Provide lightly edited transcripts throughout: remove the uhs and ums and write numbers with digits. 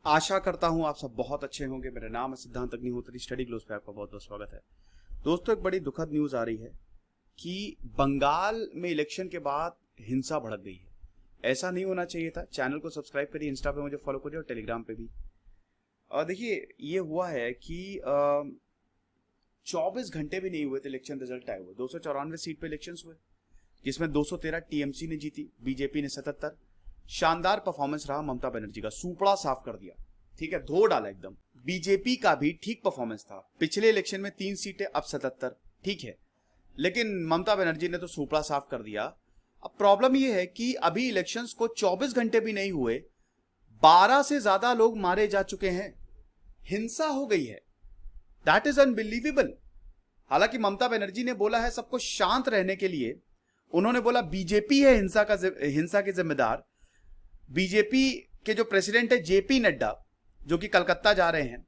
आशा करता हूं आप सब बहुत अच्छे होंगे। मेरा नाम है सिद्धांत अग्निहोत्री, स्टडी ग्लोस पे आपका बहुत बहुत स्वागत है। दोस्तों, एक बड़ी दुखद न्यूज आ रही है कि बंगाल में इलेक्शन के बाद हिंसा भड़क गई है। ऐसा नहीं होना चाहिए था। चैनल को सब्सक्राइब करिए, इंस्टा पे मुझे फॉलो करिए और टेलीग्राम पे भी। और देखिए, ये हुआ है कि 24 घंटे भी नहीं हुए थे इलेक्शन रिजल्ट आए हुए। 294 सीट पे इलेक्शन हुए, जिसमें 213 टीएमसी ने जीती, बीजेपी ने 77। शानदार परफॉर्मेंस रहा ममता बनर्जी का, सुपड़ा साफ कर दिया। ठीक है, धो डाला एकदम। बीजेपी का भी ठीक परफॉर्मेंस था। पिछले इलेक्शन में 3 सीटें, अब 77। ठीक है, लेकिन ममता बनर्जी ने तो सुपड़ा साफ कर दिया। अब प्रॉब्लम यह है कि अभी इलेक्शंस को 24 घंटे भी नहीं हुए, 12 से ज्यादा लोग मारे जा चुके हैं, हिंसा हो गई है। That is unbelievable. हालांकि ममता बनर्जी ने बोला है सबको शांत रहने के लिए। उन्होंने बोला बीजेपी है हिंसा के जिम्मेदार। बीजेपी के जो प्रेसिडेंट है जेपी नड्डा, जो कि कलकत्ता जा रहे हैं,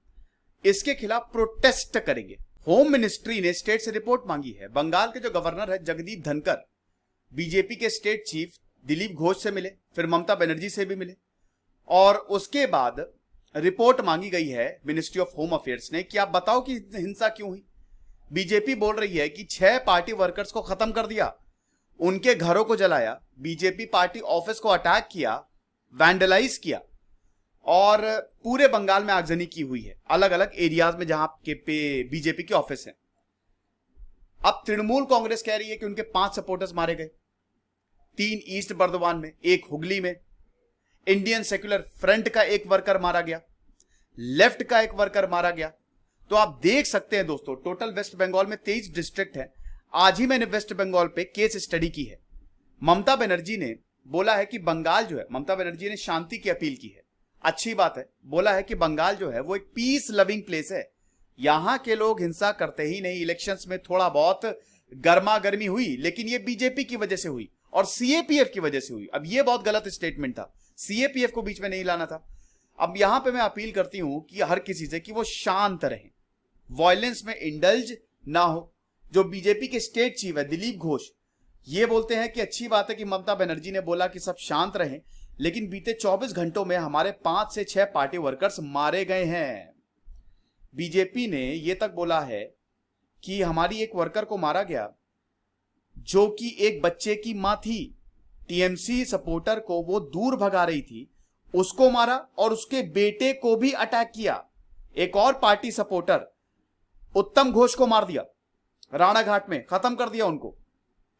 इसके खिलाफ प्रोटेस्ट करेंगे। होम मिनिस्ट्री ने स्टेट से रिपोर्ट मांगी है। बंगाल के जो गवर्नर है जगदीप धनकर, बीजेपी के स्टेट चीफ दिलीप घोष से मिले, फिर ममता बनर्जी से भी मिले, और उसके बाद रिपोर्ट मांगी गई है मिनिस्ट्री ऑफ होम अफेयर्स ने कि आप बताओ कि हिंसा क्यों हुई। बीजेपी बोल रही है कि 6 पार्टी वर्कर्स को खत्म कर दिया, उनके घरों को जलाया, बीजेपी पार्टी ऑफिस को अटैक किया, वैंडलाइज किया, और पूरे बंगाल में आगजनी की हुई है अलग अलग एरियाज में जहां के पे बीजेपी के ऑफिस हैं। अब तृणमूल कांग्रेस कह रही है कि उनके 5 सपोर्टर्स मारे गए, 3 ईस्ट बर्दवान में, 1 हुगली में। इंडियन सेक्युलर फ्रंट का 1 वर्कर मारा गया, लेफ्ट का 1 वर्कर मारा गया। तो आप देख सकते हैं दोस्तों, टोटल वेस्ट बंगाल में 23 डिस्ट्रिक्ट है। आज ही मैंने वेस्ट बंगाल पे केस स्टडी की है। ममता बनर्जी ने बोला है कि बंगाल जो है, ममता बनर्जी ने शांति की अपील की है, अच्छी बात है। बोला है कि बंगाल जो है वो एक पीस लविंग प्लेस है, यहां के लोग हिंसा करते ही नहीं। इलेक्शंस में थोड़ा बहुत गर्मा गर्मी हुई, लेकिन ये बीजेपी की वजह से हुई और सीएपीएफ की वजह से हुई। अब ये बहुत गलत स्टेटमेंट था, सीएपीएफ को बीच में नहीं लाना था। अब यहां पे मैं अपील करती हूं कि हर किसी से कि वो शांत रहें, वायलेंस में इंडल्ज ना हो। जो बीजेपी के स्टेट चीफ है दिलीप घोष, ये बोलते हैं कि अच्छी बात है कि ममता बनर्जी ने बोला कि सब शांत रहें, लेकिन बीते 24 घंटों में हमारे 5 से 6 पार्टी वर्कर्स मारे गए हैं। बीजेपी ने यह तक बोला है कि हमारी एक वर्कर को मारा गया जो कि एक बच्चे की मां थी। टीएमसी सपोर्टर को वो दूर भगा रही थी, उसको मारा और उसके बेटे को भी अटैक किया। एक और पार्टी सपोर्टर उत्तम घोष को मार दिया, राणाघाट में खत्म कर दिया उनको।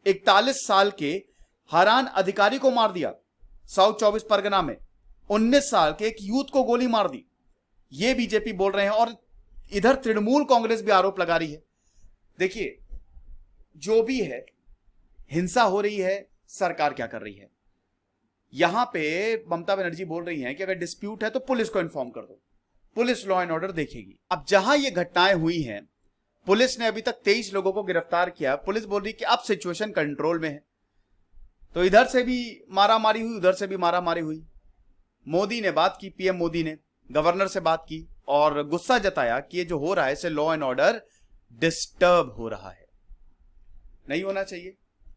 41 साल के हरान अधिकारी को मार दिया साउथ 24 परगना में। 19 साल के एक यूथ को गोली मार दी। ये बीजेपी बोल रहे हैं, और इधर तृणमूल कांग्रेस भी आरोप लगा रही है। देखिए, जो भी है, हिंसा हो रही है, सरकार क्या कर रही है। यहां पे ममता बनर्जी बोल रही हैं कि अगर डिस्प्यूट है तो पुलिस को इन्फॉर्म कर दो, पुलिस लॉ एंड ऑर्डर देखेगी। अब जहां ये घटनाएं हुई हैं, पुलिस ने अभी तक 23 लोगों को गिरफ्तार किया। पुलिस बोल रही कि अब सिचुएशन कंट्रोल में है। तो इधर से भी मारामारी हुई, उधर से भी मारामारी हुई। मोदी ने बात की, पीएम मोदी ने गवर्नर से बात की और गुस्सा जताया कि ये जो हो रहा है इससे लॉ एंड ऑर्डर डिस्टर्ब हो रहा है, नहीं होना चाहिए।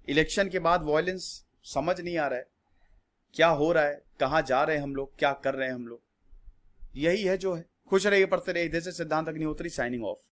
इलेक्शन के बाद वॉयलेंस समझ नहीं आ रहा है क्या हो रहा है, कहां जा रहे हैं हम लोग, क्या कर रहे हैं हम लोग। यही है जो है। खुश रहिए, पढ़ते रहिए। दिस इज सिद्धांत अग्निहोत्री साइनिंग ऑफ।